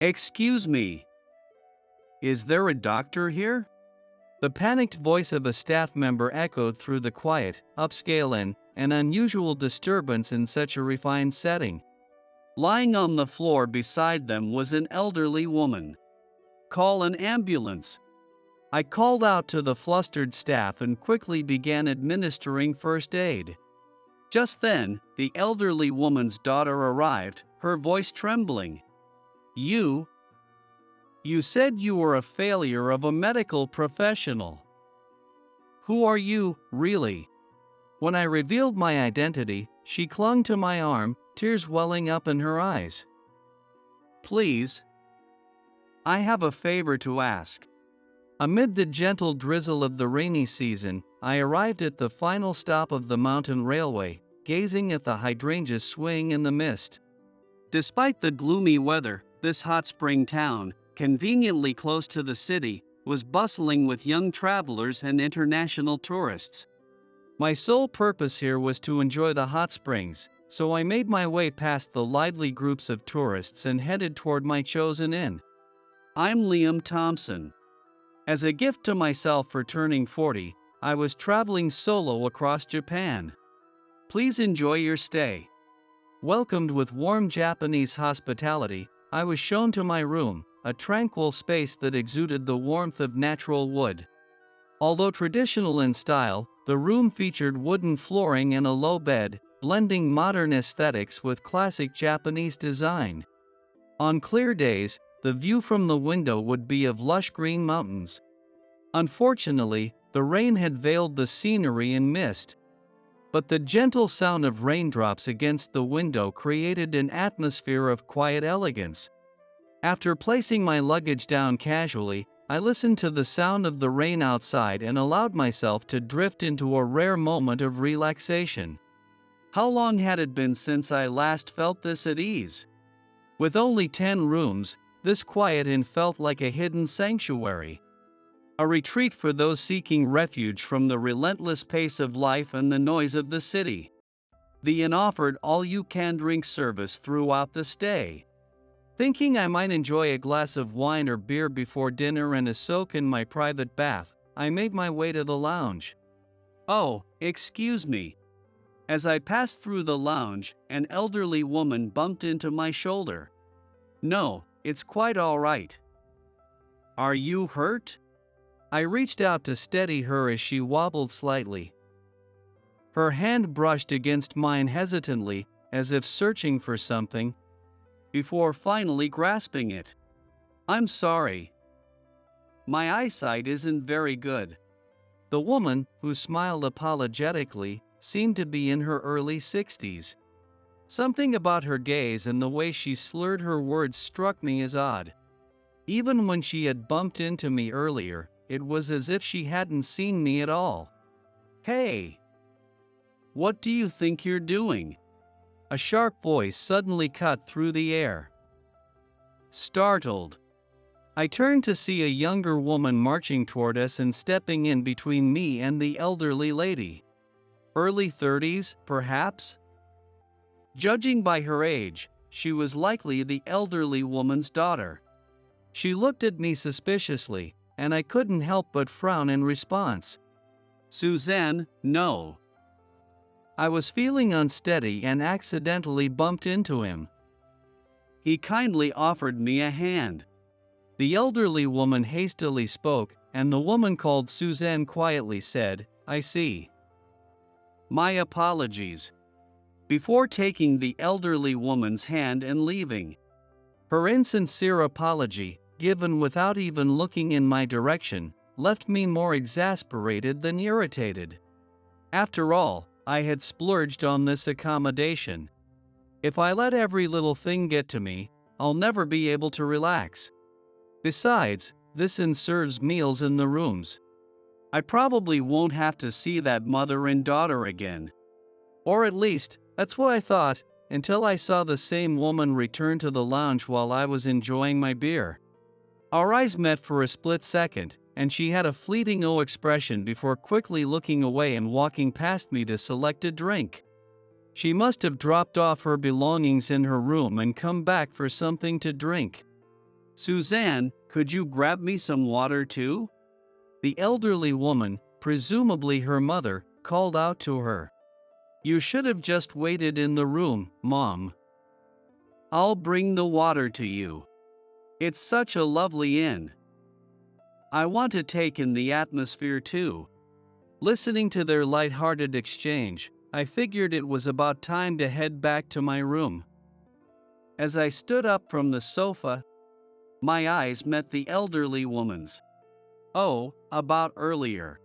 Excuse me, is there a doctor here? The panicked voice of a staff member echoed through the quiet, upscale inn, an unusual disturbance in such a refined setting. Lying on the floor beside them was an elderly woman. Call an ambulance. I called out to the flustered staff and quickly began administering first aid. Just then, the elderly woman's daughter arrived, her voice trembling. You said you were a failure of a medical professional. Who are you, really? When I revealed my identity, she clung to my arm, tears welling up in her eyes. Please, I have a favor to ask. Amid the gentle drizzle of the rainy season, I arrived at the final stop of the mountain railway, gazing at the hydrangeas swing in the mist. Despite the gloomy weather, this hot spring town, conveniently close to the city, was bustling with young travelers and international tourists. My sole purpose here was to enjoy the hot springs, so I made my way past the lively groups of tourists and headed toward my chosen inn. I'm Liam Thompson. As a gift to myself for turning 40, I was traveling solo across Japan. Please enjoy your stay. Welcomed with warm Japanese hospitality, I was shown to my room, a tranquil space that exuded the warmth of natural wood. Although traditional in style, the room featured wooden flooring and a low bed, blending modern aesthetics with classic Japanese design. On clear days, the view from the window would be of lush green mountains. Unfortunately, the rain had veiled the scenery in mist. But the gentle sound of raindrops against the window created an atmosphere of quiet elegance. After placing my luggage down casually, I listened to the sound of the rain outside and allowed myself to drift into a rare moment of relaxation. How long had it been since I last felt this at ease? With only 10 rooms, this quiet inn felt like a hidden sanctuary. A retreat for those seeking refuge from the relentless pace of life and the noise of the city. The inn offered all-you-can-drink service throughout the stay. Thinking I might enjoy a glass of wine or beer before dinner and a soak in my private bath, I made my way to the lounge. Oh, excuse me. As I passed through the lounge, an elderly woman bumped into my shoulder. No, it's quite all right. Are you hurt? I reached out to steady her as she wobbled slightly. Her hand brushed against mine hesitantly, as if searching for something, before finally grasping it. I'm sorry. My eyesight isn't very good. The woman, who smiled apologetically, seemed to be in her early 60s. Something about her gaze and the way she slurred her words struck me as odd. Even when she had bumped into me earlier, it was as if she hadn't seen me at all. Hey! What do you think you're doing? A sharp voice suddenly cut through the air. Startled, I turned to see a younger woman marching toward us and stepping in between me and the elderly lady. Early 30s, perhaps? Judging by her age, she was likely the elderly woman's daughter. She looked at me suspiciously, and I couldn't help but frown in response. Suzanne, no. I was feeling unsteady and accidentally bumped into him. He kindly offered me a hand. The elderly woman hastily spoke, and the woman called Suzanne quietly said, I see. My apologies. Before taking the elderly woman's hand and leaving. Her insincere apology, given without even looking in my direction, left me more exasperated than irritated. After all, I had splurged on this accommodation. If I let every little thing get to me, I'll never be able to relax. Besides, this inn serves meals in the rooms. I probably won't have to see that mother and daughter again. Or at least, that's what I thought, until I saw the same woman return to the lounge while I was enjoying my beer. Our eyes met for a split second, and she had a fleeting expression before quickly looking away and walking past me to select a drink. She must have dropped off her belongings in her room and come back for something to drink. "Suzanne, could you grab me some water too?" The elderly woman, presumably her mother, called out to her. "You should have just waited in the room, Mom. I'll bring the water to you. It's such a lovely inn." I want to take in the atmosphere too. Listening to their light-hearted exchange, I figured it was about time to head back to my room. As I stood up from the sofa, my eyes met the elderly woman's. Oh, about earlier.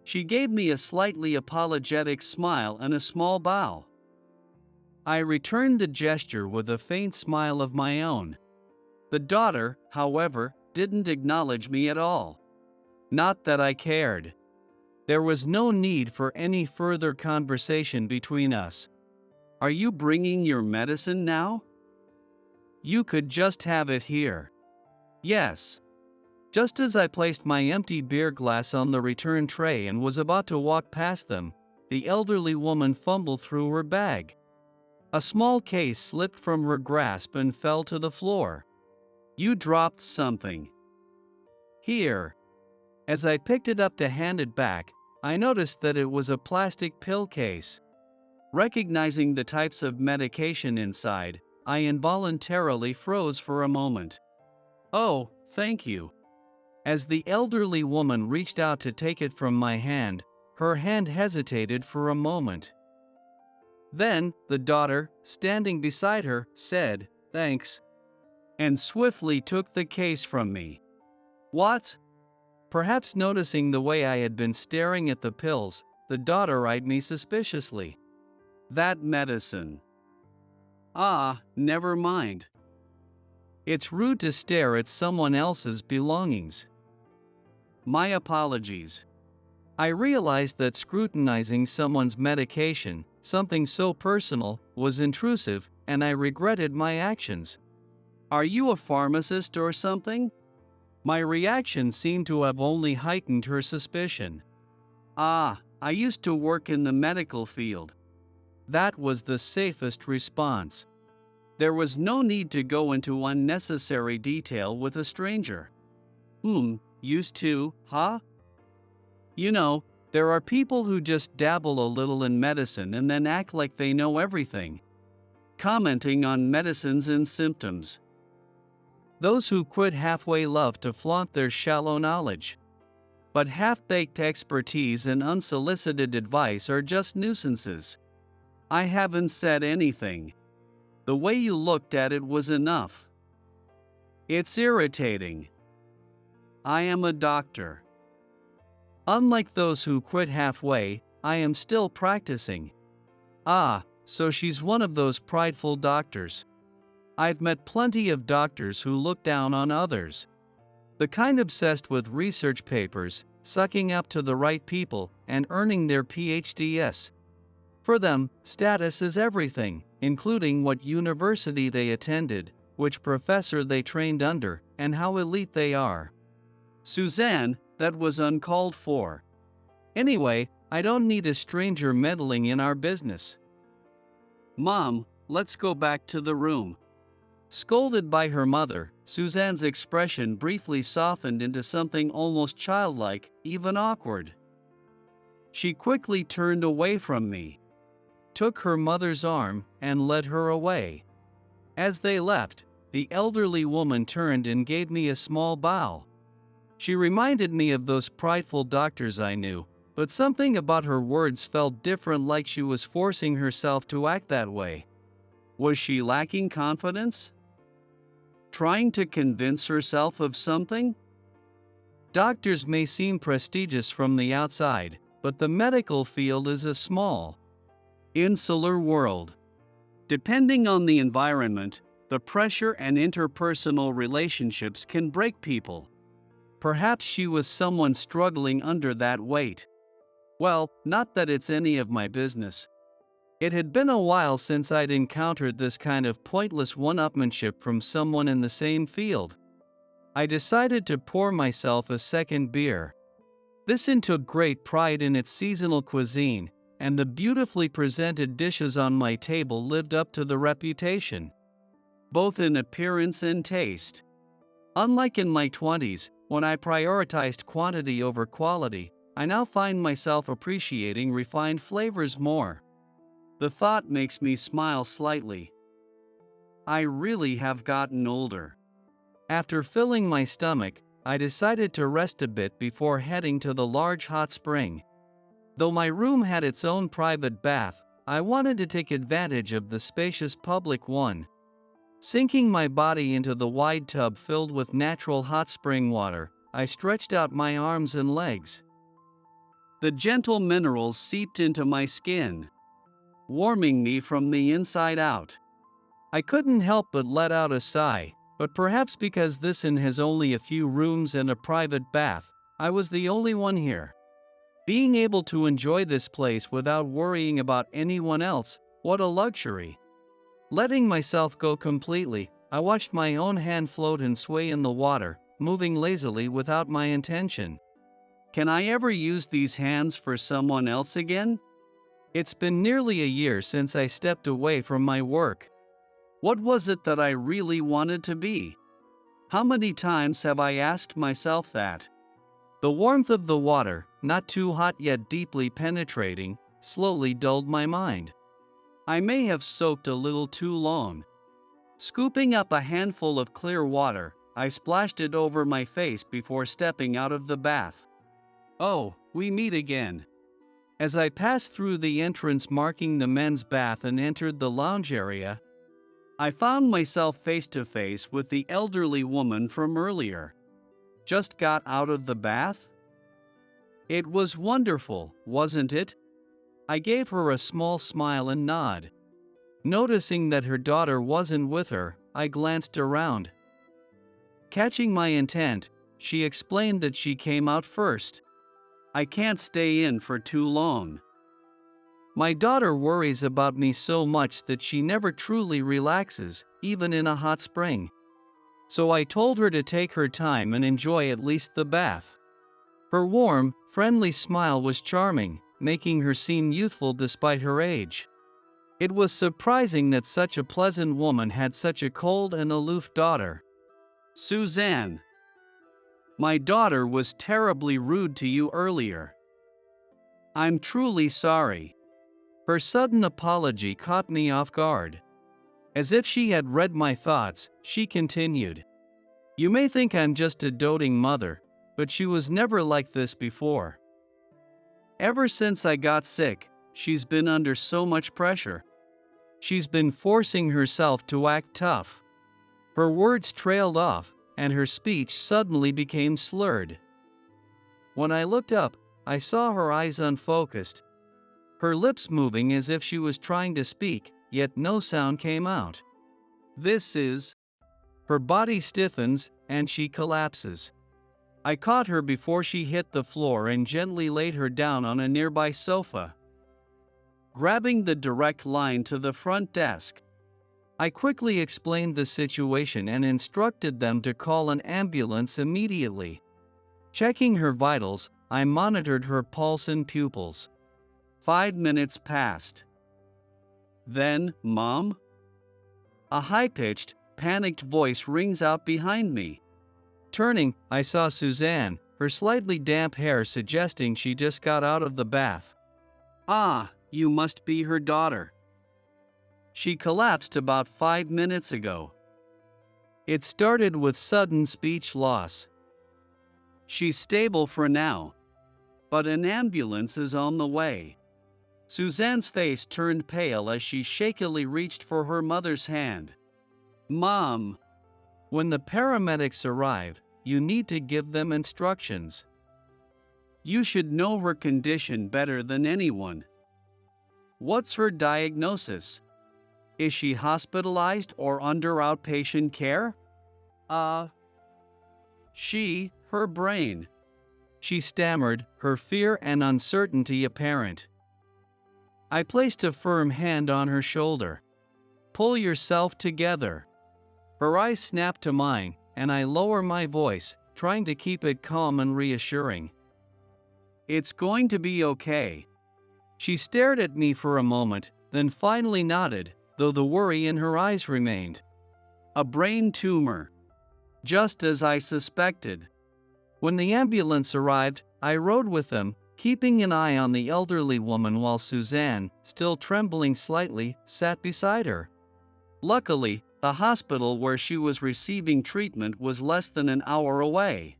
She gave me a slightly apologetic smile and a small bow. I returned the gesture with a faint smile of my own. The daughter, however, didn't acknowledge me at all. Not that I cared. There was no need for any further conversation between us. "Are you bringing your medicine now?" "You could just have it here." "Yes." Just as I placed my empty beer glass on the return tray and was about to walk past them, the elderly woman fumbled through her bag. A small case slipped from her grasp and fell to the floor. "You dropped something." "Here." As I picked it up to hand it back, I noticed that it was a plastic pill case. Recognizing the types of medication inside, I involuntarily froze for a moment. "Oh, thank you." As the elderly woman reached out to take it from my hand, her hand hesitated for a moment. Then, the daughter, standing beside her, said, "Thanks," and swiftly took the case from me. "What?" Perhaps noticing the way I had been staring at the pills, the daughter eyed me suspiciously. "That medicine." "Ah, never mind. It's rude to stare at someone else's belongings." "My apologies." I realized that scrutinizing someone's medication, something so personal, was intrusive, and I regretted my actions. "Are you a pharmacist or something?" My reaction seemed to have only heightened her suspicion. "Ah, I used to work in the medical field." That was the safest response. There was no need to go into unnecessary detail with a stranger. Used to, huh? You know, there are people who just dabble a little in medicine and then act like they know everything, commenting on medicines and symptoms. Those who quit halfway love to flaunt their shallow knowledge. But half-baked expertise and unsolicited advice are just nuisances. I haven't said anything. The way you looked at it was enough. It's irritating. I am a doctor. Unlike those who quit halfway, I am still practicing. Ah, so she's one of those prideful doctors. I've met plenty of doctors who look down on others. The kind obsessed with research papers, sucking up to the right people, and earning their PhDs. For them, status is everything, including what university they attended, which professor they trained under, and how elite they are. "Suzanne, that was uncalled for. Anyway, I don't need a stranger meddling in our business." "Mom, let's go back to the room." Scolded by her mother, Suzanne's expression briefly softened into something almost childlike, even awkward. She quickly turned away from me, took her mother's arm, and led her away. As they left, the elderly woman turned and gave me a small bow. She reminded me of those prideful doctors I knew, but something about her words felt different, like she was forcing herself to act that way. Was she lacking confidence? Trying to convince herself of something? Doctors may seem prestigious from the outside, but the medical field is a small, insular world. Depending on the environment, the pressure and interpersonal relationships can break people. Perhaps she was someone struggling under that weight. Well, not that it's any of my business. It had been a while since I'd encountered this kind of pointless one-upmanship from someone in the same field. I decided to pour myself a second beer. This inn took great pride in its seasonal cuisine, and the beautifully presented dishes on my table lived up to the reputation, both in appearance and taste. Unlike in my 20s, when I prioritized quantity over quality, I now find myself appreciating refined flavors more. The thought makes me smile slightly. I really have gotten older. After filling my stomach, I decided to rest a bit before heading to the large hot spring. Though my room had its own private bath, I wanted to take advantage of the spacious public one. Sinking my body into the wide tub filled with natural hot spring water, I stretched out my arms and legs. The gentle minerals seeped into my skin, warming me from the inside out. I couldn't help but let out a sigh, but perhaps because this inn has only a few rooms and a private bath, I was the only one here. Being able to enjoy this place without worrying about anyone else, what a luxury. Letting myself go completely, I watched my own hand float and sway in the water, moving lazily without my intention. Can I ever use these hands for someone else again? It's been nearly a year since I stepped away from my work. What was it that I really wanted to be? How many times have I asked myself that? The warmth of the water, not too hot yet deeply penetrating, slowly dulled my mind. I may have soaked a little too long. Scooping up a handful of clear water, I splashed it over my face before stepping out of the bath. Oh, we meet again. As I passed through the entrance marking the men's bath and entered the lounge area, I found myself face to face with the elderly woman from earlier. Just got out of the bath? It was wonderful, wasn't it? I gave her a small smile and nod. Noticing that her daughter wasn't with her, I glanced around. Catching my intent, she explained that she came out first. I can't stay in for too long. My daughter worries about me so much that she never truly relaxes, even in a hot spring. So I told her to take her time and enjoy at least the bath. Her warm, friendly smile was charming, making her seem youthful despite her age. It was surprising that such a pleasant woman had such a cold and aloof daughter. Suzanne, my daughter was terribly rude to you earlier. I'm truly sorry. Her sudden apology caught me off guard. As if she had read my thoughts, she continued. You may think I'm just a doting mother, but she was never like this before. Ever since I got sick, she's been under so much pressure. She's been forcing herself to act tough. Her words trailed off, and her speech suddenly became slurred. When I looked up, I saw her eyes unfocused, her lips moving as if she was trying to speak, yet no sound came out. This is... Her body stiffens, and she collapses. I caught her before she hit the floor and gently laid her down on a nearby sofa. Grabbing the direct line to the front desk, I quickly explained the situation and instructed them to call an ambulance immediately. Checking her vitals, I monitored her pulse and pupils. 5 minutes passed. Then, Mom? A high-pitched, panicked voice rings out behind me. Turning, I saw Suzanne, her slightly damp hair suggesting she just got out of the bath. Ah, you must be her daughter. She collapsed about 5 minutes ago. It started with sudden speech loss. She's stable for now, but an ambulance is on the way. Suzanne's face turned pale as she shakily reached for her mother's hand. Mom! When the paramedics arrive, you need to give them instructions. You should know her condition better than anyone. What's her diagnosis? Is she hospitalized or under outpatient care? Her brain. She stammered, her fear and uncertainty apparent. I placed a firm hand on her shoulder. Pull yourself together. Her eyes snapped to mine, and I lower my voice, trying to keep it calm and reassuring. It's going to be okay. She stared at me for a moment, then finally nodded, though the worry in her eyes remained. A brain tumor. Just as I suspected. When the ambulance arrived, I rode with them, keeping an eye on the elderly woman while Suzanne, still trembling slightly, sat beside her. Luckily, the hospital where she was receiving treatment was less than an hour away.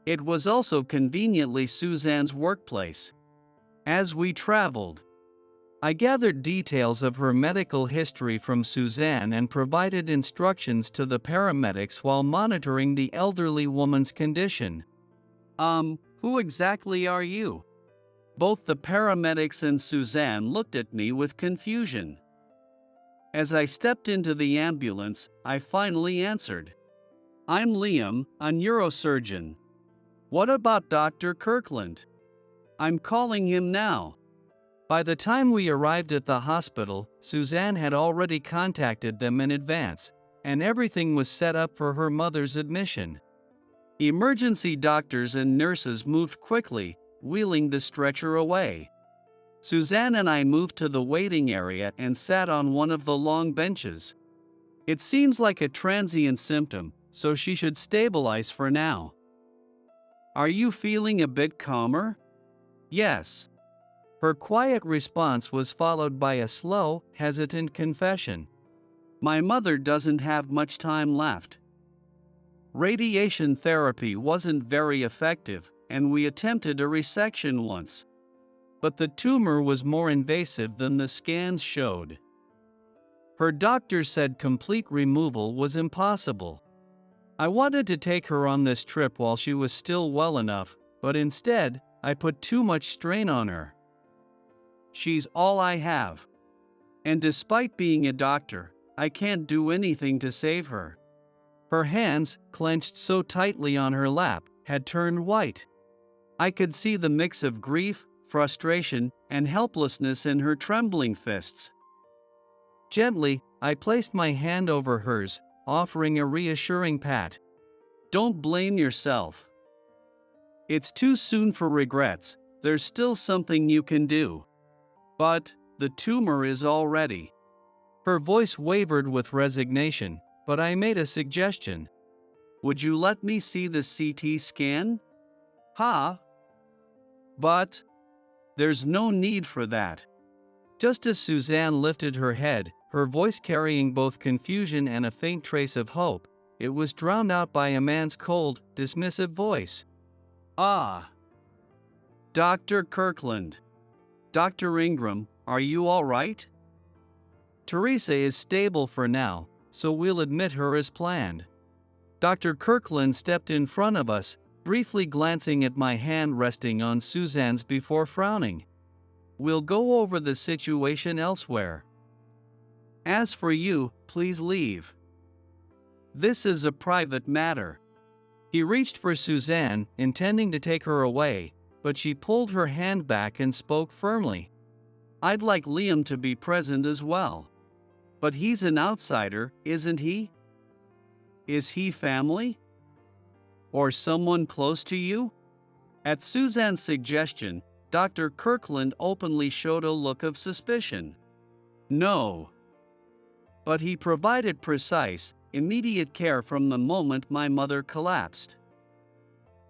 It was also conveniently Suzanne's workplace. As we traveled, I gathered details of her medical history from Suzanne and provided instructions to the paramedics while monitoring the elderly woman's condition. Who exactly are you? Both the paramedics and Suzanne looked at me with confusion. As I stepped into the ambulance, I finally answered. I'm Liam, a neurosurgeon. What about Dr. Kirkland? I'm calling him now. By the time we arrived at the hospital, Suzanne had already contacted them in advance, and everything was set up for her mother's admission. Emergency doctors and nurses moved quickly, wheeling the stretcher away. Suzanne and I moved to the waiting area and sat on one of the long benches. It seems like a transient symptom, so she should stabilize for now. Are you feeling a bit calmer? Yes. Her quiet response was followed by a slow, hesitant confession. My mother doesn't have much time left. Radiation therapy wasn't very effective, and we attempted a resection once. But the tumor was more invasive than the scans showed. Her doctor said complete removal was impossible. I wanted to take her on this trip while she was still well enough, but instead, I put too much strain on her. She's all I have. And despite being a doctor, I can't do anything to save her. Her hands, clenched so tightly on her lap, had turned white. I could see the mix of grief, frustration, and helplessness in her trembling fists. Gently, I placed my hand over hers, offering a reassuring pat. Don't blame yourself. It's too soon for regrets, there's still something you can do. But, the tumor is already. Her voice wavered with resignation, but I made a suggestion. Would you let me see the CT scan? But, there's no need for that. Just as Suzanne lifted her head, her voice carrying both confusion and a faint trace of hope, it was drowned out by a man's cold, dismissive voice. Dr. Kirkland. Dr. Ingram, are you all right? Teresa is stable for now, so we'll admit her as planned. Dr. Kirkland stepped in front of us, briefly glancing at my hand resting on Suzanne's before frowning. We'll go over the situation elsewhere. As for you, please leave. This is a private matter. He reached for Suzanne, intending to take her away, but she pulled her hand back and spoke firmly. I'd like Liam to be present as well. But he's an outsider, isn't he? Is he family? Or someone close to you? At Suzanne's suggestion, Dr. Kirkland openly showed a look of suspicion. No. But he provided precise, immediate care from the moment my mother collapsed.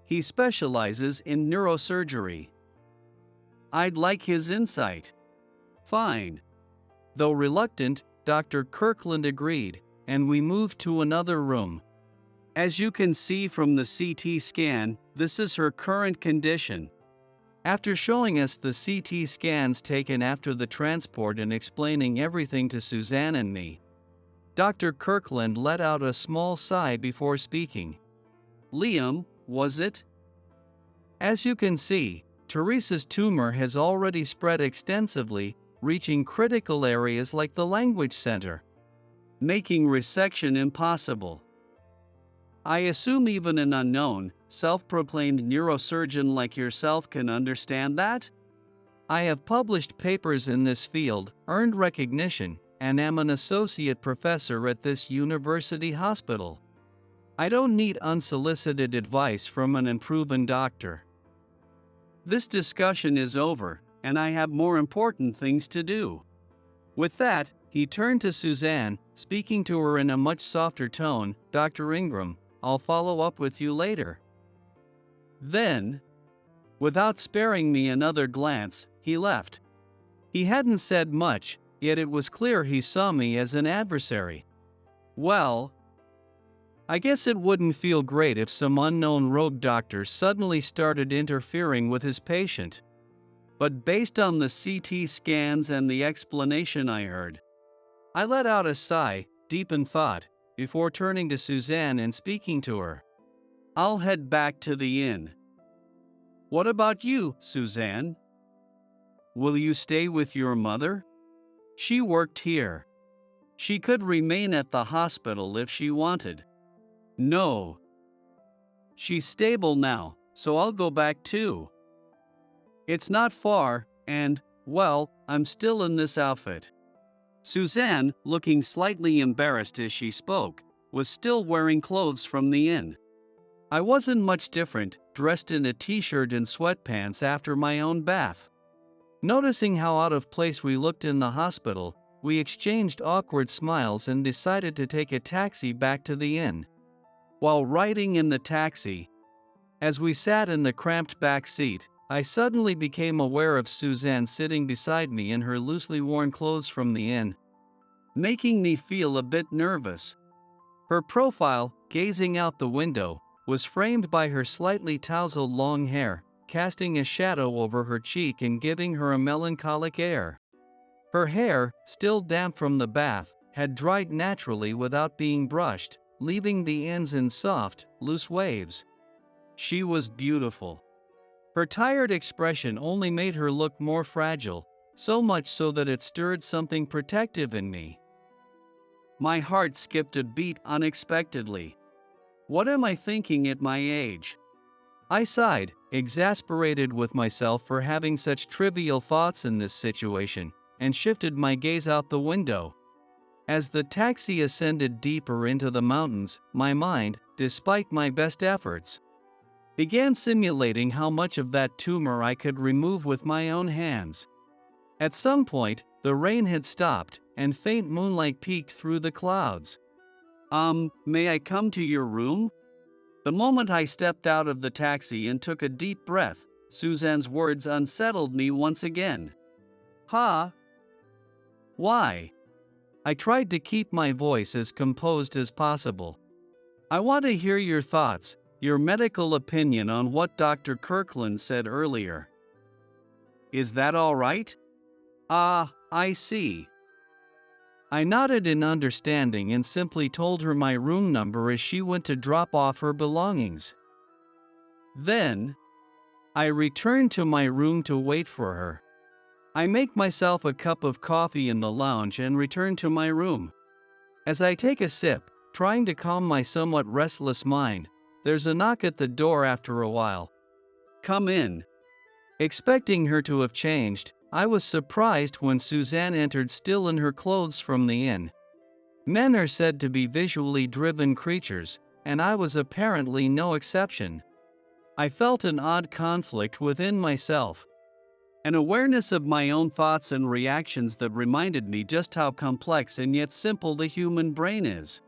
He specializes in neurosurgery. I'd like his insight. Fine. Though reluctant, Dr. Kirkland agreed, and we moved to another room. As you can see from the CT scan, this is her current condition. After showing us the CT scans taken after the transport and explaining everything to Suzanne and me, Dr. Kirkland let out a small sigh before speaking. Liam, was it? As you can see, Teresa's tumor has already spread extensively, reaching critical areas like the language center, making resection impossible. I assume even an unknown, self-proclaimed neurosurgeon like yourself can understand that? I have published papers in this field, earned recognition, and am an associate professor at this university hospital. I don't need unsolicited advice from an unproven doctor. This discussion is over, and I have more important things to do. With that, he turned to Suzanne, speaking to her in a much softer tone, "Dr. Ingram, I'll follow up with you later." Then, without sparing me another glance, he left. He hadn't said much, yet it was clear he saw me as an adversary. Well, I guess it wouldn't feel great if some unknown rogue doctor suddenly started interfering with his patient. But based on the CT scans and the explanation I heard, I let out a sigh, deep in thought, before turning to Suzanne and speaking to her. "I'll head back to the inn. What about you, Suzanne? Will you stay with your mother? She worked here. She could remain at the hospital if she wanted." "No. She's stable now, so I'll go back too. It's not far, and, well, I'm still in this outfit." Suzanne, looking slightly embarrassed as she spoke, was still wearing clothes from the inn. I wasn't much different, dressed in a t-shirt and sweatpants after my own bath. Noticing how out of place we looked in the hospital, we exchanged awkward smiles and decided to take a taxi back to the inn. While riding in the taxi, as we sat in the cramped back seat, I suddenly became aware of Suzanne sitting beside me in her loosely worn clothes from the inn, making me feel a bit nervous. Her profile, gazing out the window, was framed by her slightly tousled long hair, casting a shadow over her cheek and giving her a melancholic air. Her hair, still damp from the bath, had dried naturally without being brushed, leaving the ends in soft, loose waves. She was beautiful. Her tired expression only made her look more fragile, so much so that it stirred something protective in me. My heart skipped a beat unexpectedly. What am I thinking at my age? I sighed, exasperated with myself for having such trivial thoughts in this situation, and shifted my gaze out the window. As the taxi ascended deeper into the mountains, my mind, despite my best efforts, began simulating how much of that tumor I could remove with my own hands. At some point, the rain had stopped, and faint moonlight peeked through the clouds. May I come to your room?" The moment I stepped out of the taxi and took a deep breath, Suzanne's words unsettled me once again. "Huh? Why?" I tried to keep my voice as composed as possible. "I want to hear your thoughts, your medical opinion on what Dr. Kirkland said earlier. Is that all right?" "Ah, I see." I nodded in understanding and simply told her my room number as she went to drop off her belongings. Then, I returned to my room to wait for her. I make myself a cup of coffee in the lounge and return to my room. As I take a sip, trying to calm my somewhat restless mind, there's a knock at the door after a while. "Come in." Expecting her to have changed, I was surprised when Suzanne entered still in her clothes from the inn. Men are said to be visually driven creatures, and I was apparently no exception. I felt an odd conflict within myself, an awareness of my own thoughts and reactions that reminded me just how complex and yet simple the human brain is.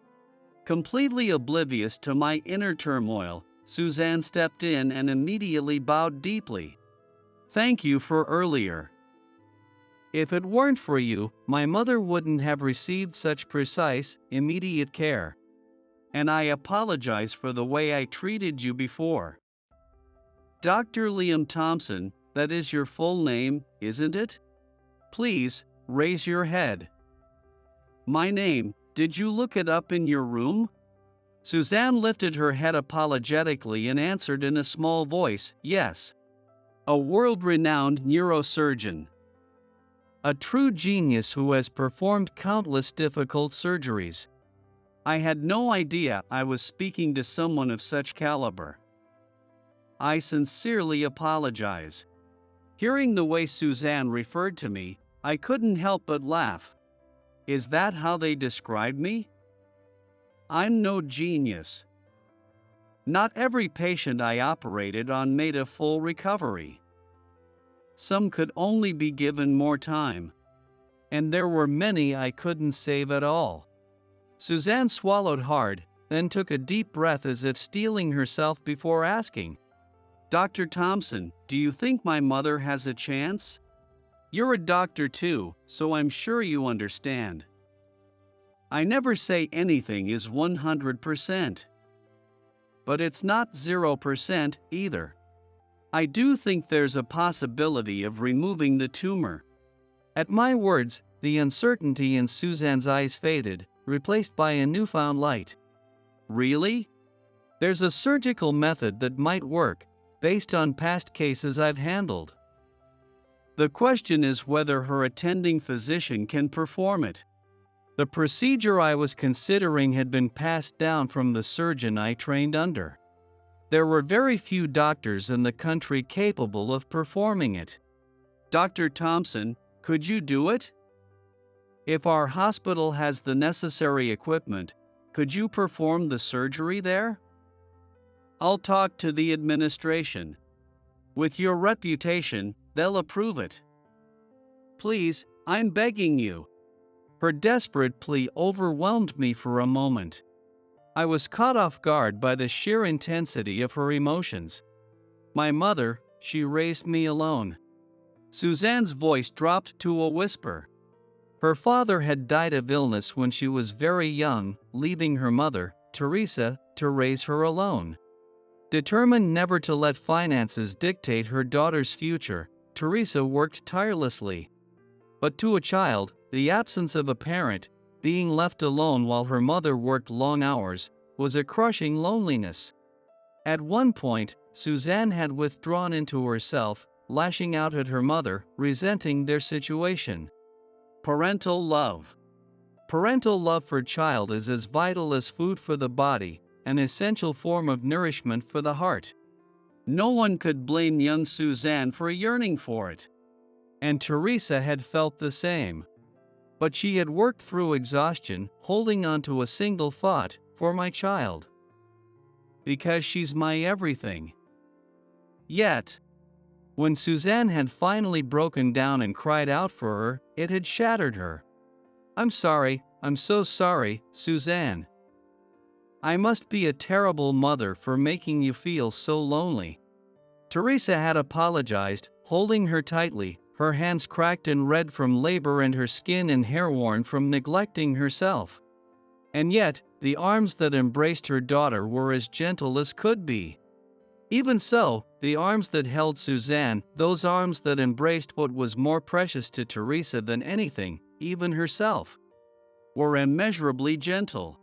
Completely oblivious to my inner turmoil, Suzanne stepped in and immediately bowed deeply. "Thank you for earlier. If it weren't for you, my mother wouldn't have received such precise, immediate care. And I apologize for the way I treated you before." "Dr. Liam Thompson, that is your full name, isn't it? Please, raise your head." "My name, did you look it up in your room?" Suzanne lifted her head apologetically and answered in a small voice, "Yes. A world-renowned neurosurgeon. A true genius who has performed countless difficult surgeries. I had no idea I was speaking to someone of such caliber. I sincerely apologize." Hearing the way Suzanne referred to me, I couldn't help but laugh. Is that how they described me? I'm no genius. Not every patient I operated on made a full recovery. Some could only be given more time. And there were many I couldn't save at all. Suzanne swallowed hard, then took a deep breath as if steeling herself before asking, "Dr. Thompson, do you think my mother has a chance? You're a doctor too, so I'm sure you understand. I never say anything is 100%. But it's not 0% either. I do think there's a possibility of removing the tumor." At my words, the uncertainty in Suzanne's eyes faded, replaced by a newfound light. "Really? There's a surgical method that might work, based on past cases I've handled. The question is whether her attending physician can perform it. The procedure I was considering had been passed down from the surgeon I trained under. There were very few doctors in the country capable of performing it. Dr. Thompson, could you do it? If our hospital has the necessary equipment, could you perform the surgery there? I'll talk to the administration. With your reputation, they'll approve it. Please, I'm begging you." Her desperate plea overwhelmed me for a moment. I was caught off guard by the sheer intensity of her emotions. "My mother, she raised me alone." Suzanne's voice dropped to a whisper. Her father had died of illness when she was very young, leaving her mother, Teresa, to raise her alone. Determined never to let finances dictate her daughter's future, Teresa worked tirelessly. But to a child, the absence of a parent, being left alone while her mother worked long hours, was a crushing loneliness. At one point, Suzanne had withdrawn into herself, lashing out at her mother, resenting their situation. Parental love. Parental love for child is as vital as food for the body, an essential form of nourishment for the heart. No one could blame young Suzanne for yearning for it. And Teresa had felt the same. But she had worked through exhaustion, holding on to a single thought, for my child. Because she's my everything. Yet, when Suzanne had finally broken down and cried out for her, it had shattered her. "I'm sorry, I'm so sorry, Suzanne. I must be a terrible mother for making you feel so lonely." Teresa had apologized, holding her tightly, her hands cracked and red from labor and her skin and hair worn from neglecting herself. And yet, the arms that embraced her daughter were as gentle as could be. Even so, the arms that held Suzanne, those arms that embraced what was more precious to Teresa than anything, even herself, were immeasurably gentle.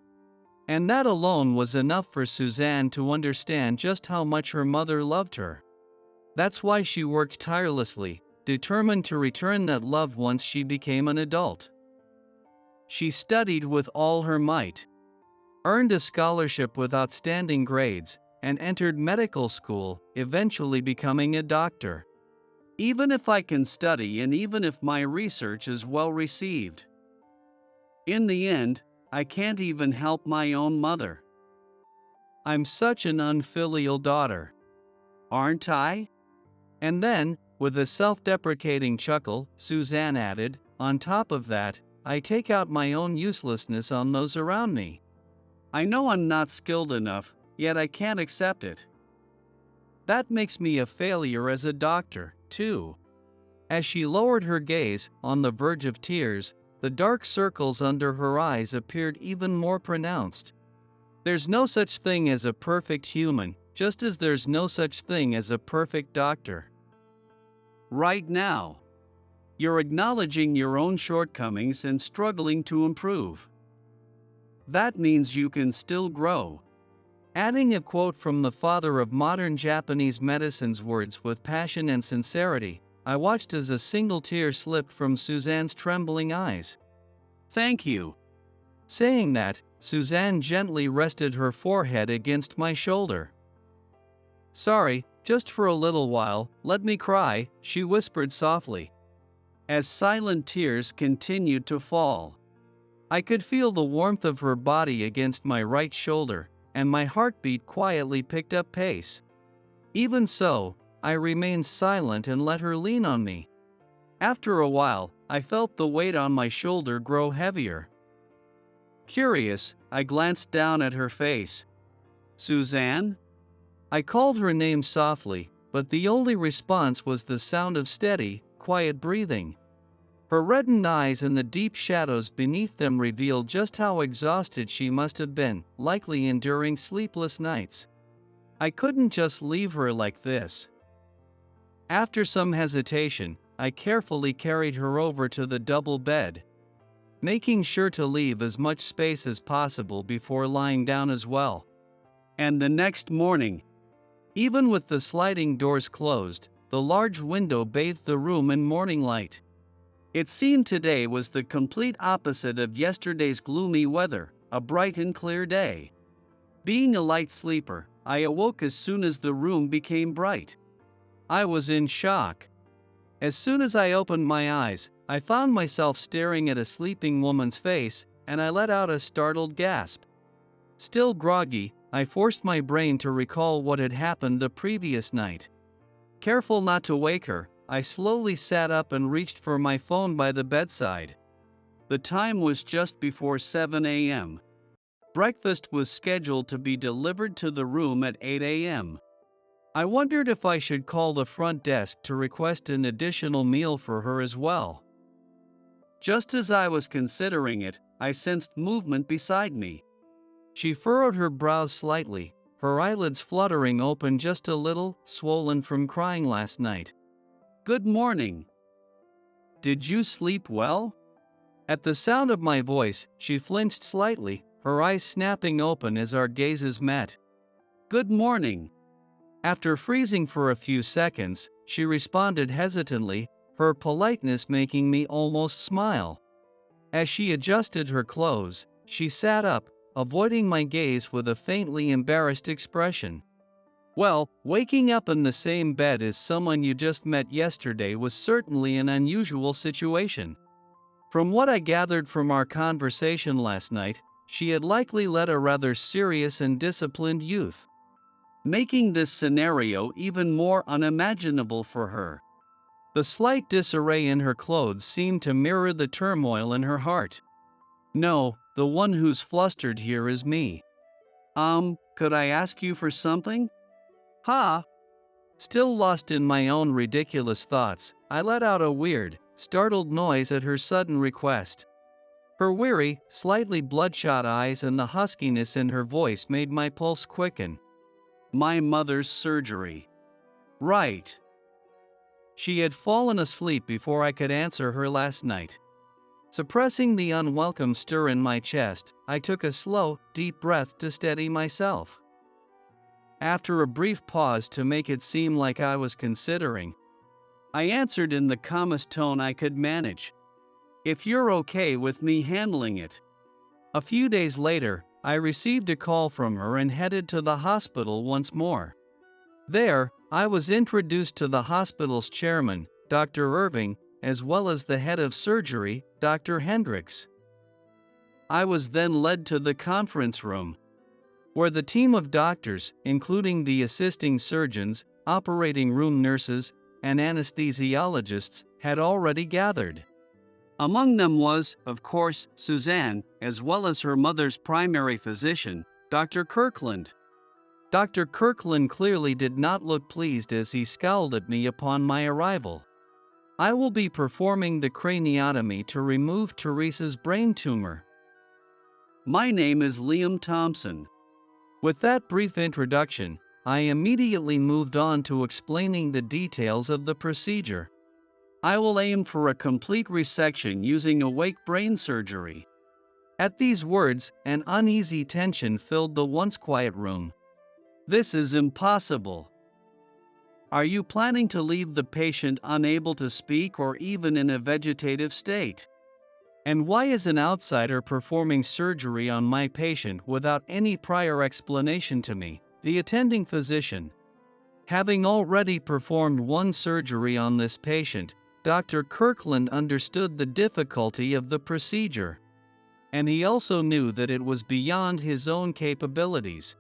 And that alone was enough for Suzanne to understand just how much her mother loved her. That's why she worked tirelessly, determined to return that love once she became an adult. She studied with all her might, earned a scholarship with outstanding grades, and entered medical school, eventually becoming a doctor. Even if I can study and even if my research is well received, in the end, I can't even help my own mother. I'm such an unfilial daughter. Aren't I? And then, with a self-deprecating chuckle, Suzanne added, "On top of that, I take out my own uselessness on those around me. I know I'm not skilled enough, yet I can't accept it. That makes me a failure as a doctor, too." As she lowered her gaze, on the verge of tears, the dark circles under her eyes appeared even more pronounced. There's no such thing as a perfect human, just as there's no such thing as a perfect doctor. Right now, you're acknowledging your own shortcomings and struggling to improve. That means you can still grow. Adding a quote from the father of modern Japanese medicine's words with passion and sincerity, I watched as a single tear slipped from Suzanne's trembling eyes. "Thank you." Saying that, Suzanne gently rested her forehead against my shoulder. "Sorry, just for a little while, let me cry," she whispered softly. As silent tears continued to fall, I could feel the warmth of her body against my right shoulder, and my heartbeat quietly picked up pace. Even so, I remained silent and let her lean on me. After a while, I felt the weight on my shoulder grow heavier. Curious, I glanced down at her face. Suzanne? I called her name softly, but the only response was the sound of steady, quiet breathing. Her reddened eyes and the deep shadows beneath them revealed just how exhausted she must have been, likely enduring sleepless nights. I couldn't just leave her like this. After some hesitation, I carefully carried her over to the double bed, making sure to leave as much space as possible before lying down as well. And the next morning, even with the sliding doors closed, the large window bathed the room in morning light. It seemed today was the complete opposite of yesterday's gloomy weather, a bright and clear day. Being a light sleeper, I awoke as soon as the room became bright. I was in shock. As soon as I opened my eyes, I found myself staring at a sleeping woman's face, and I let out a startled gasp. Still groggy, I forced my brain to recall what had happened the previous night. Careful not to wake her, I slowly sat up and reached for my phone by the bedside. The time was just before 7 a.m. Breakfast was scheduled to be delivered to the room at 8 a.m. I wondered if I should call the front desk to request an additional meal for her as well. Just as I was considering it, I sensed movement beside me. She furrowed her brows slightly, her eyelids fluttering open just a little, swollen from crying last night. "Good morning. Did you sleep well?" At the sound of my voice, she flinched slightly, her eyes snapping open as our gazes met. "Good morning." After freezing for a few seconds, she responded hesitantly, her politeness making me almost smile. As she adjusted her clothes, she sat up, avoiding my gaze with a faintly embarrassed expression. Well, waking up in the same bed as someone you just met yesterday was certainly an unusual situation. From what I gathered from our conversation last night, she had likely led a rather serious and disciplined youth, making this scenario even more unimaginable for her. The slight disarray in her clothes seemed to mirror the turmoil in her heart. No, the one who's flustered here is me. Could I ask you for something? Ha! Still lost in my own ridiculous thoughts, I let out a weird, startled noise at her sudden request. Her weary, slightly bloodshot eyes and the huskiness in her voice made my pulse quicken. My mother's surgery. Right. She had fallen asleep before I could answer her last night. Suppressing the unwelcome stir in my chest, I took a slow, deep breath to steady myself. After a brief pause to make it seem like I was considering, I answered in the calmest tone I could manage. If you're okay with me handling it. A few days later, I received a call from her and headed to the hospital once more. There, I was introduced to the hospital's chairman, Dr. Irving, as well as the head of surgery, Dr. Hendricks. I was then led to the conference room, where the team of doctors, including the assisting surgeons, operating room nurses, and anesthesiologists, had already gathered. Among them was, of course, Suzanne, as well as her mother's primary physician, Dr. Kirkland. Dr. Kirkland clearly did not look pleased as he scowled at me upon my arrival. I will be performing the craniotomy to remove Teresa's brain tumor. My name is Liam Thompson. With that brief introduction, I immediately moved on to explaining the details of the procedure. I will aim for a complete resection using awake brain surgery. At these words, an uneasy tension filled the once quiet room. This is impossible. Are you planning to leave the patient unable to speak or even in a vegetative state? And why is an outsider performing surgery on my patient without any prior explanation to me, the attending physician? Having already performed one surgery on this patient, Dr. Kirkland understood the difficulty of the procedure. And he also knew that it was beyond his own capabilities.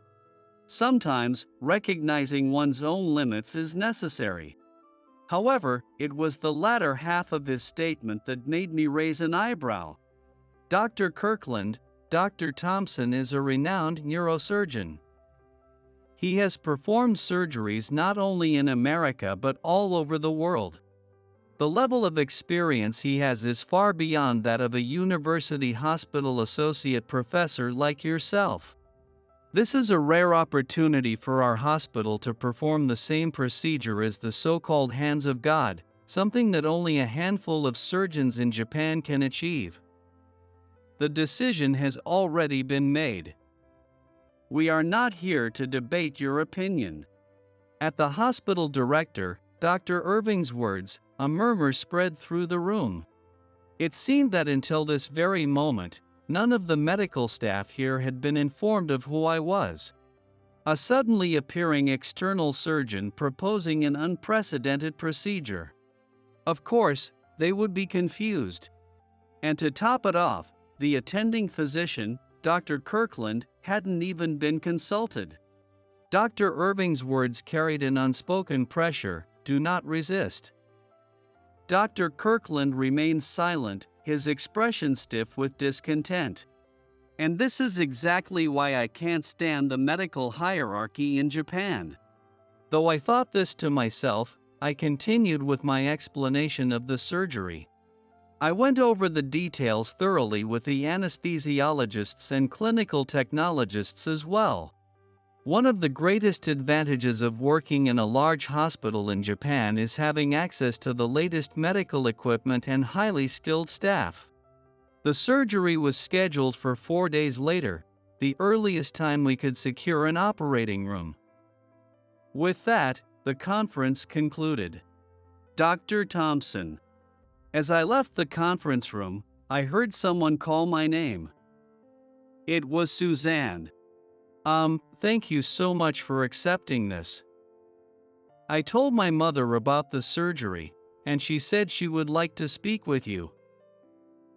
Sometimes, recognizing one's own limits is necessary. However, it was the latter half of his statement that made me raise an eyebrow. Dr. Kirkland, Dr. Thompson is a renowned neurosurgeon. He has performed surgeries not only in America but all over the world. The level of experience he has is far beyond that of a university hospital associate professor like yourself. This is a rare opportunity for our hospital to perform the same procedure as the so-called hands of God, something that only a handful of surgeons in Japan can achieve. The decision has already been made. We are not here to debate your opinion. At the hospital director, Dr. Irving's words, a murmur spread through the room. It seemed that until this very moment, none of the medical staff here had been informed of who I was. A suddenly appearing external surgeon proposing an unprecedented procedure. Of course, they would be confused. And to top it off, the attending physician, Dr. Kirkland, hadn't even been consulted. Dr. Irving's words carried an unspoken pressure: do not resist. Dr. Kirkland remained silent, his expression stiff with discontent. And this is exactly why I can't stand the medical hierarchy in Japan. Though I thought this to myself, I continued with my explanation of the surgery. I went over the details thoroughly with the anesthesiologists and clinical technologists as well. One of the greatest advantages of working in a large hospital in Japan is having access to the latest medical equipment and highly skilled staff. The surgery was scheduled for 4 days later, the earliest time we could secure an operating room. With that, the conference concluded. Dr. Thompson. As I left the conference room, I heard someone call my name. It was Suzanne. Thank you so much for accepting this. I told my mother about the surgery, and she said she would like to speak with you.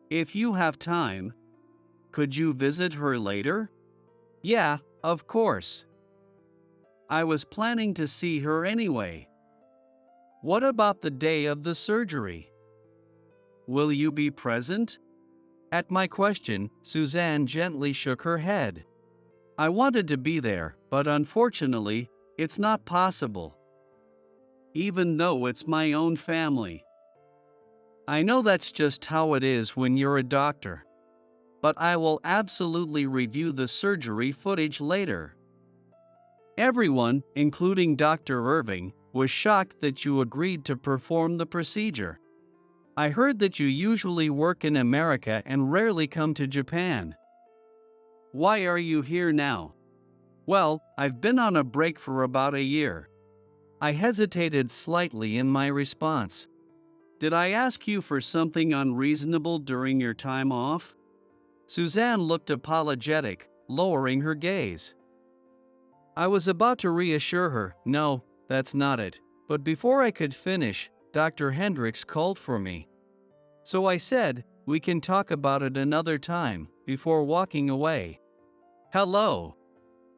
If you have time, could you visit her later? Yeah, of course. I was planning to see her anyway. What about the day of the surgery? Will you be present? At my question, Suzanne gently shook her head. I wanted to be there, but unfortunately, it's not possible. Even though it's my own family. I know that's just how it is when you're a doctor. But I will absolutely review the surgery footage later. Everyone, including Dr. Irving, was shocked that you agreed to perform the procedure. I heard that you usually work in America and rarely come to Japan. Why are you here now? Well, I've been on a break for about a year. I hesitated slightly in my response. Did I ask you for something unreasonable during your time off? Suzanne looked apologetic, lowering her gaze. I was about to reassure her, no, that's not it, but before I could finish, Dr. Hendricks called for me. So I said, we can talk about it another time, before walking away. Hello.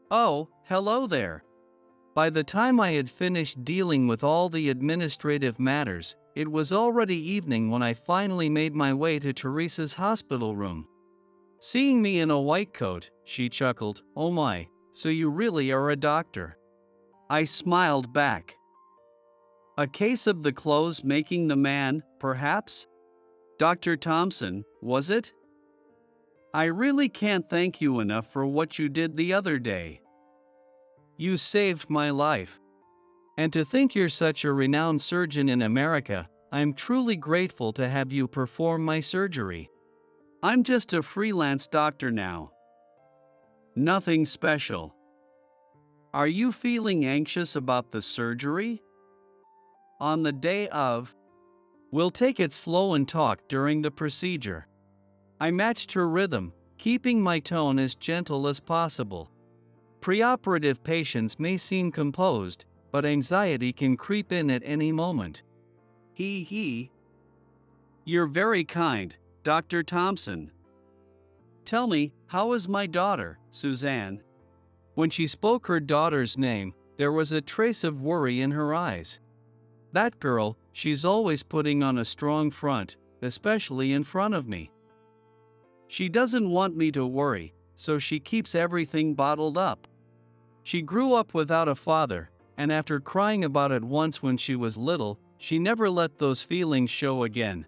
Oh, hello there. By the time I had finished dealing with all the administrative matters, it was already evening when I finally made my way to Teresa's hospital room. Seeing me in a white coat, she chuckled, oh my, so you really are a doctor. I smiled back. A case of the clothes making the man, perhaps? Dr. Thompson, was it? I really can't thank you enough for what you did the other day. You saved my life. And to think you're such a renowned surgeon in America, I'm truly grateful to have you perform my surgery. I'm just a freelance doctor now. Nothing special. Are you feeling anxious about the surgery? On the day of, we'll take it slow and talk during the procedure. I matched her rhythm, keeping my tone as gentle as possible. Preoperative patients may seem composed, but anxiety can creep in at any moment. You're very kind, Dr. Thompson. Tell me, how is my daughter, Suzanne? When she spoke her daughter's name, there was a trace of worry in her eyes. That girl, she's always putting on a strong front, especially in front of me. She doesn't want me to worry, so she keeps everything bottled up. She grew up without a father, and after crying about it once when she was little, she never let those feelings show again.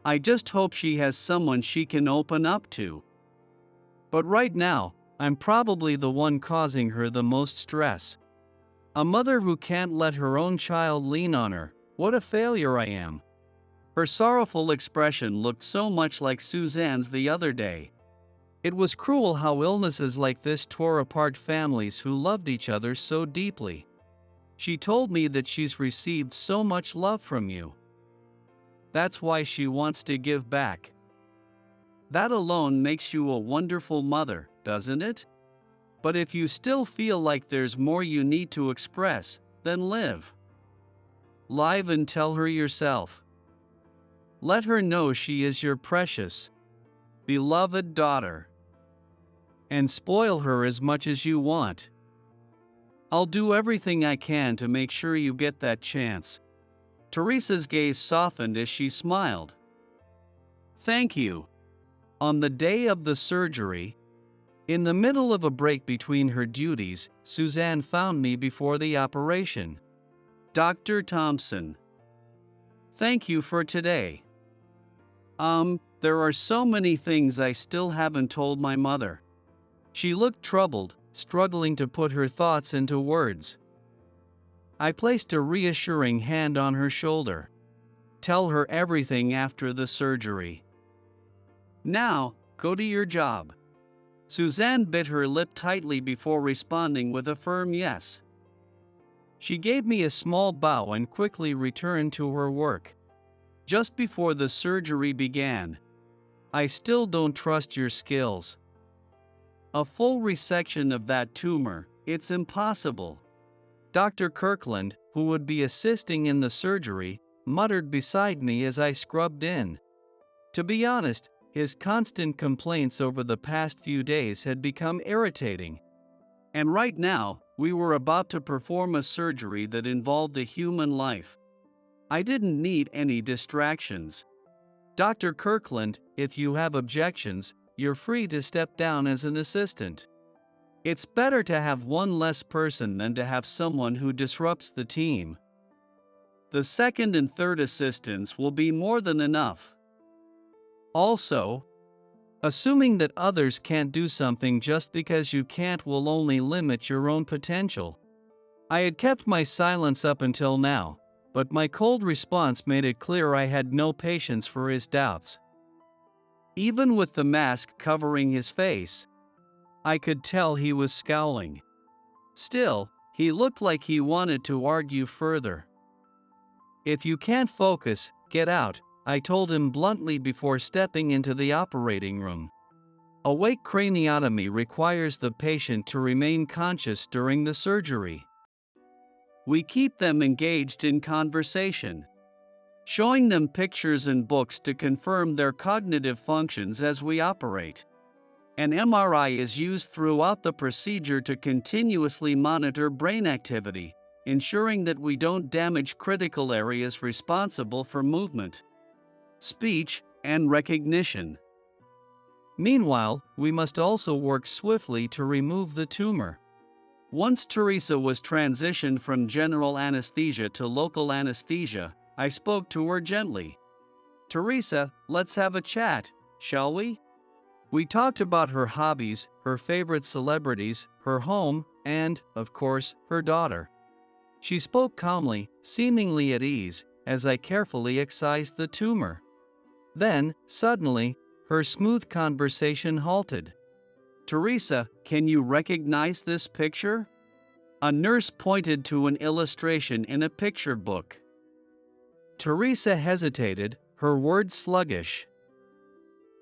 I just hope she has someone she can open up to. But right now, I'm probably the one causing her the most stress. A mother who can't let her own child lean on her. What a failure I am. Her sorrowful expression looked so much like Suzanne's the other day. It was cruel how illnesses like this tore apart families who loved each other so deeply. She told me that she's received so much love from you. That's why she wants to give back. That alone makes you a wonderful mother, doesn't it? But if you still feel like there's more you need to express, then live live and tell her yourself. Let her know she is your precious, beloved daughter. And spoil her as much as you want. I'll do everything I can to make sure you get that chance. Teresa's gaze softened as she smiled. Thank you. On the day of the surgery, in the middle of a break between her duties, Suzanne found me before the operation. Dr. Thompson. Thank you for today. There are so many things I still haven't told my mother. She looked troubled, struggling to put her thoughts into words. I placed a reassuring hand on her shoulder. Tell her everything after the surgery. Now, go to your job. Suzanne bit her lip tightly before responding with a firm yes. She gave me a small bow and quickly returned to her work. Just before the surgery began, I still don't trust your skills. A full resection of that tumor, it's impossible. Dr. Kirkland, who would be assisting in the surgery, muttered beside me as I scrubbed in. To be honest, his constant complaints over the past few days had become irritating. And right now, we were about to perform a surgery that involved a human life. I didn't need any distractions. Dr. Kirkland, if you have objections, you're free to step down as an assistant. It's better to have one less person than to have someone who disrupts the team. The second and third assistants will be more than enough. Also, assuming that others can't do something just because you can't will only limit your own potential. I had kept my silence up until now, but my cold response made it clear I had no patience for his doubts. Even with the mask covering his face, I could tell he was scowling. Still, he looked like he wanted to argue further. If you can't focus, get out, I told him bluntly before stepping into the operating room. Awake craniotomy requires the patient to remain conscious during the surgery. We keep them engaged in conversation, showing them pictures and books to confirm their cognitive functions as we operate. An MRI is used throughout the procedure to continuously monitor brain activity, ensuring that we don't damage critical areas responsible for movement, speech, and recognition. Meanwhile, we must also work swiftly to remove the tumor. Once Teresa was transitioned from general anesthesia to local anesthesia, I spoke to her gently. Teresa, let's have a chat, shall we? We talked about her hobbies, her favorite celebrities, her home, and, of course, her daughter. She spoke calmly, seemingly at ease, as I carefully excised the tumor. Then, suddenly, her smooth conversation halted. Teresa, can you recognize this picture? A nurse pointed to an illustration in a picture book. Teresa hesitated, her words sluggish.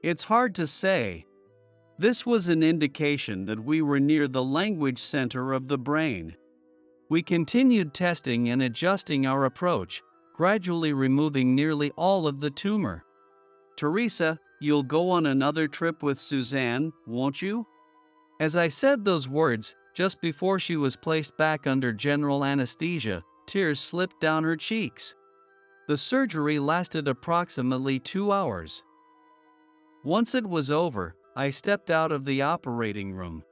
It's hard to say. This was an indication that we were near the language center of the brain. We continued testing and adjusting our approach, gradually removing nearly all of the tumor. Teresa, you'll go on another trip with Suzanne, won't you? As I said those words, just before she was placed back under general anesthesia, tears slipped down her cheeks. The surgery lasted approximately 2 hours. Once it was over, I stepped out of the operating room.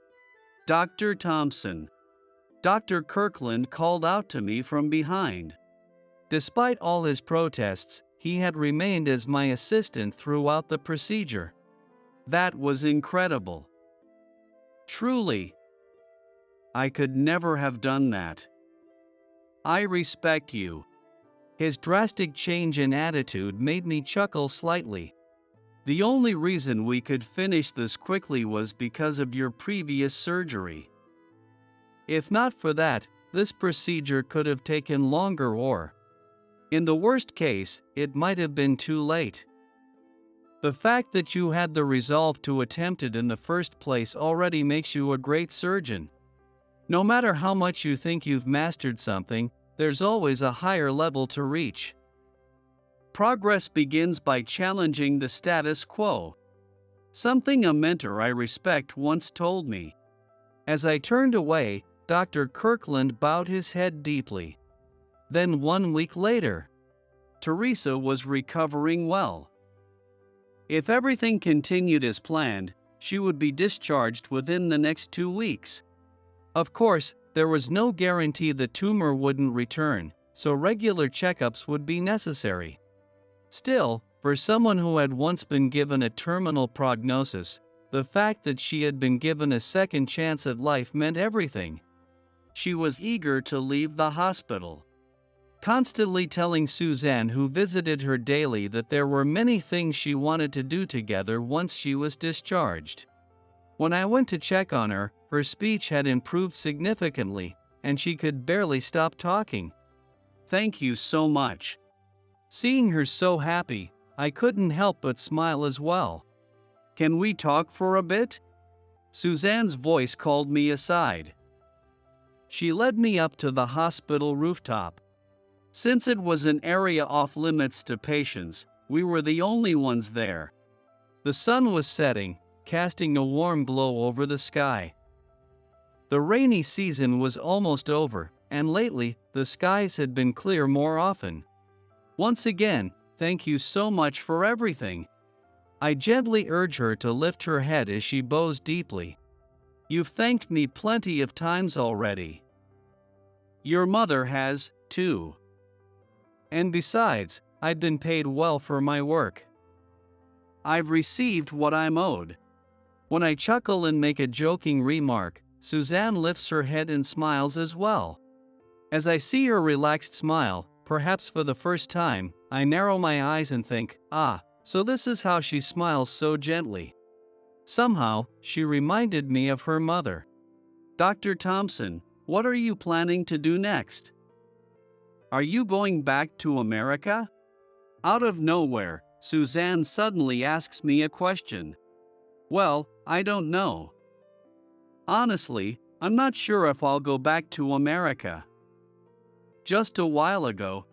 "Dr. Thompson." Dr. Kirkland called out to me from behind. Despite all his protests, he had remained as my assistant throughout the procedure. That was incredible. Truly, I could never have done that. "I respect you." His drastic change in attitude made me chuckle slightly. "The only reason we could finish this quickly was because of your previous surgery. If not for that, this procedure could have taken longer or, in the worst case, it might have been too late. The fact that you had the resolve to attempt it in the first place already makes you a great surgeon. No matter how much you think you've mastered something, there's always a higher level to reach. Progress begins by challenging the status quo. Something a mentor I respect once told me. As I turned away, Dr. Kirkland bowed his head deeply. Then 1 week later, Teresa was recovering well. If everything continued as planned, she would be discharged within the next 2 weeks. Of course, there was no guarantee the tumor wouldn't return, so regular checkups would be necessary. Still, for someone who had once been given a terminal prognosis, the fact that she had been given a second chance at life meant everything. She was eager to leave the hospital, constantly telling Suzanne, who visited her daily, that there were many things she wanted to do together once she was discharged. When I went to check on her, her speech had improved significantly, and she could barely stop talking. "Thank you so much." Seeing her so happy, I couldn't help but smile as well. "Can we talk for a bit?" Suzanne's voice called me aside. She led me up to the hospital rooftop. Since it was an area off limits to patients, we were the only ones there. The sun was setting, casting a warm glow over the sky. The rainy season was almost over, and lately, the skies had been clear more often. "Once again, thank you so much for everything." I gently urged her to lift her head as she bows deeply. "You've thanked me plenty of times already. Your mother has, too. And besides, I'd been paid well for my work. I've received what I'm owed." When I chuckle and make a joking remark, Suzanne lifts her head and smiles as well. As I see her relaxed smile, perhaps for the first time, I narrow my eyes and think, so this is how she smiles so gently. Somehow, she reminded me of her mother. "Dr. Thompson, what are you planning to do next? Are you going back to America?" Out of nowhere, Suzanne suddenly asks me a question. "Well, I don't know. Honestly, I'm not sure if I'll go back to America. Just a while ago,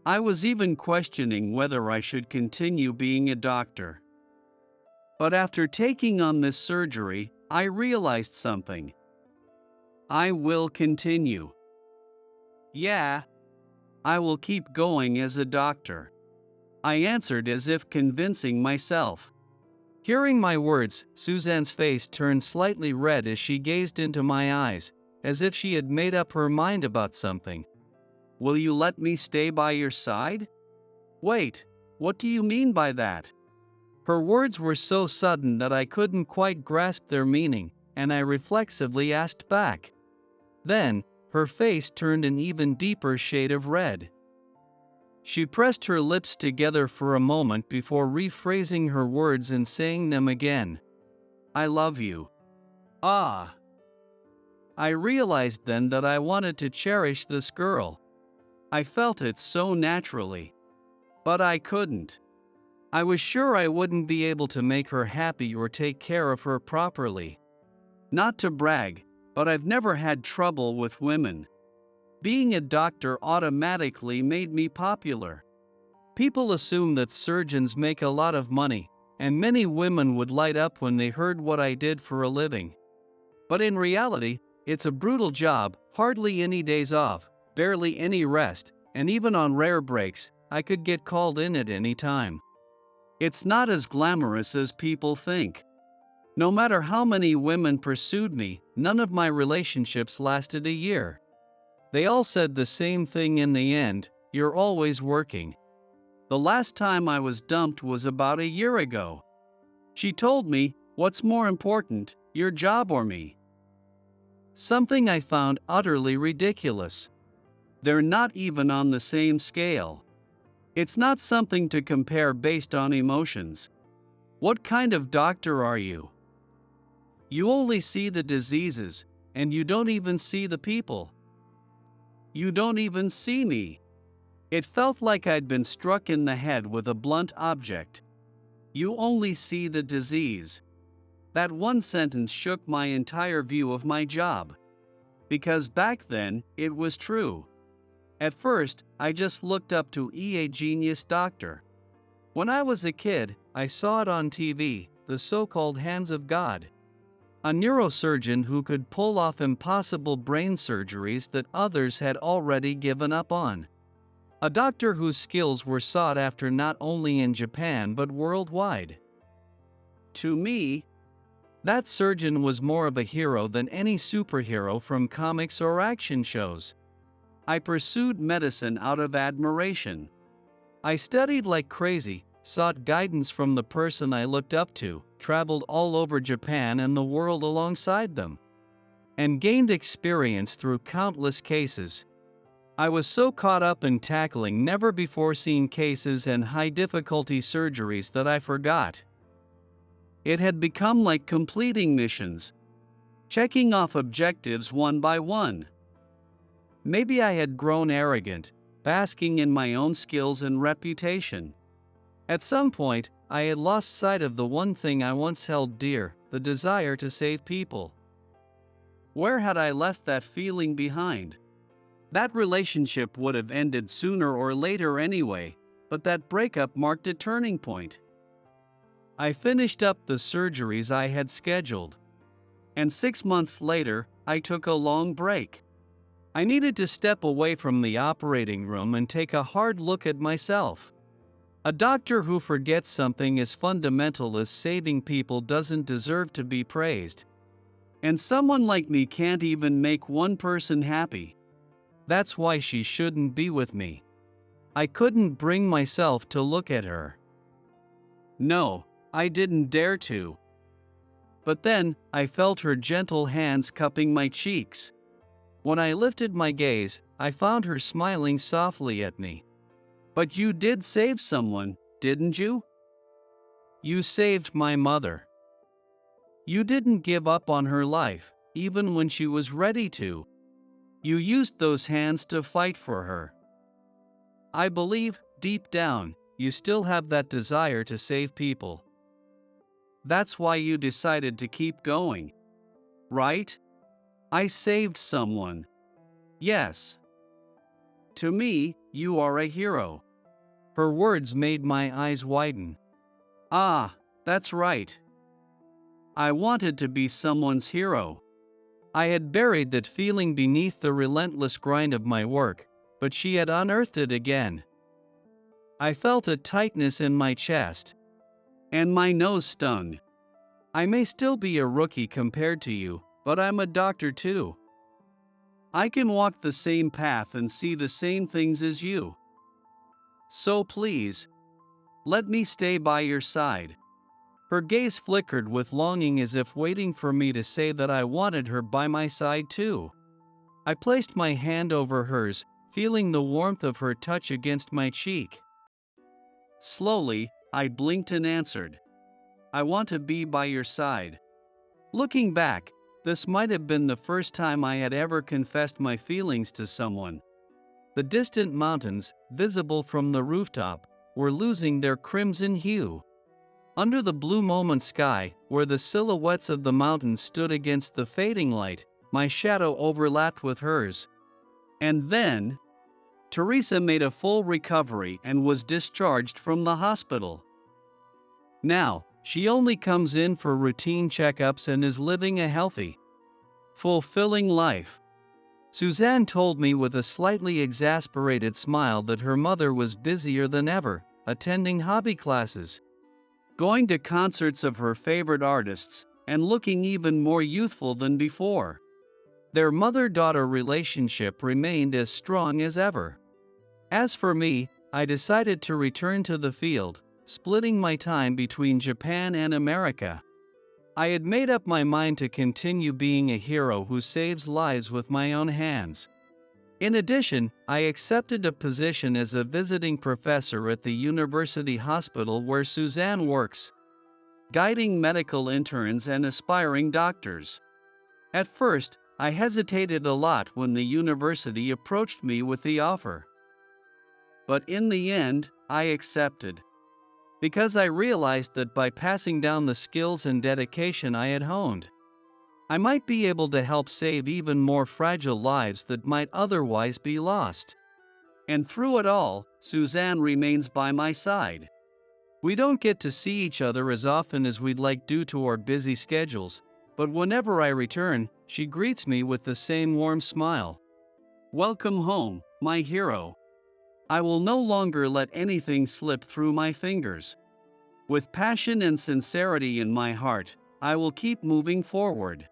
I was even questioning whether I should continue being a doctor. But after taking on this surgery, I realized something. I will continue. Yeah, I will keep going as a doctor." I answered as if convincing myself. Hearing my words, Suzanne's face turned slightly red as she gazed into my eyes, as if she had made up her mind about something. "Will you let me stay by your side?" "Wait, what do you mean by that?" Her words were so sudden that I couldn't quite grasp their meaning, and I reflexively asked back. Then, her face turned an even deeper shade of red. She pressed her lips together for a moment before rephrasing her words and saying them again. "I love you." Ah! I realized then that I wanted to cherish this girl. I felt it so naturally. But I couldn't. I was sure I wouldn't be able to make her happy or take care of her properly. Not to brag, but I've never had trouble with women. Being a doctor automatically made me popular. People assume that surgeons make a lot of money, and many women would light up when they heard what I did for a living. But in reality, it's a brutal job, hardly any days off, barely any rest, and even on rare breaks, I could get called in at any time. It's not as glamorous as people think. No matter how many women pursued me, none of my relationships lasted a year. They all said the same thing in the end: you're always working. The last time I was dumped was about a year ago. She told me, "What's more important, your job or me?" Something I found utterly ridiculous. They're not even on the same scale. It's not something to compare based on emotions. What kind of doctor are you? You only see the diseases, and you don't even see the people. You don't even see me. It felt like I'd been struck in the head with a blunt object. You only see the disease. That one sentence shook my entire view of my job. Because back then, it was true. At first, I just looked up to a genius doctor. When I was a kid, I saw it on TV, the so-called hands of God. A neurosurgeon who could pull off impossible brain surgeries that others had already given up on. A doctor whose skills were sought after not only in Japan but worldwide. To me, that surgeon was more of a hero than any superhero from comics or action shows. I pursued medicine out of admiration. I studied like crazy, sought guidance from the person I looked up to, traveled all over Japan and the world alongside them, and gained experience through countless cases. I was so caught up in tackling never-before-seen cases and high-difficulty surgeries that I forgot. It had become like completing missions, checking off objectives one by one. Maybe I had grown arrogant, basking in my own skills and reputation. At some point, I had lost sight of the one thing I once held dear, the desire to save people. Where had I left that feeling behind? That relationship would have ended sooner or later anyway, but that breakup marked a turning point. I finished up the surgeries I had scheduled. And 6 months later, I took a long break. I needed to step away from the operating room and take a hard look at myself. A doctor who forgets something as fundamental as saving people doesn't deserve to be praised. And someone like me can't even make one person happy. That's why she shouldn't be with me. I couldn't bring myself to look at her. No, I didn't dare to. But then, I felt her gentle hands cupping my cheeks. When I lifted my gaze, I found her smiling softly at me. "But you did save someone, didn't you? You saved my mother. You didn't give up on her life, even when she was ready to. You used those hands to fight for her. I believe, deep down, you still have that desire to save people. That's why you decided to keep going. Right? I saved someone. Yes. To me, you are a hero." Her words made my eyes widen. Ah, that's right. I wanted to be someone's hero. I had buried that feeling beneath the relentless grind of my work, but she had unearthed it again. I felt a tightness in my chest, and my nose stung. I may still be a rookie compared to you, but I'm a doctor too. I can walk the same path and see the same things as you. So please, let me stay by your side. Her gaze flickered with longing as if waiting for me to say that I wanted her by my side too. I placed my hand over hers, feeling the warmth of her touch against my cheek. Slowly, I blinked and answered, "I want to be by your side." Looking back, this might have been the first time I had ever confessed my feelings to someone. The distant mountains, visible from the rooftop, were losing their crimson hue. Under the blue moment sky, where the silhouettes of the mountains stood against the fading light, my shadow overlapped with hers. And then, Teresa made a full recovery and was discharged from the hospital. Now, she only comes in for routine checkups and is living a healthy, fulfilling life. Suzanne told me with a slightly exasperated smile that her mother was busier than ever, attending hobby classes, going to concerts of her favorite artists, and looking even more youthful than before. Their mother-daughter relationship remained as strong as ever. As for me, I decided to return to the field, splitting my time between Japan and America. I had made up my mind to continue being a hero who saves lives with my own hands. In addition, I accepted a position as a visiting professor at the university hospital where Suzanne works, guiding medical interns and aspiring doctors. At first, I hesitated a lot when the university approached me with the offer. But in the end, I accepted. Because I realized that by passing down the skills and dedication I had honed, I might be able to help save even more fragile lives that might otherwise be lost. And through it all, Suzanne remains by my side. We don't get to see each other as often as we'd like due to our busy schedules, but whenever I return, she greets me with the same warm smile. Welcome home, my hero. I will no longer let anything slip through my fingers. With passion and sincerity in my heart, I will keep moving forward.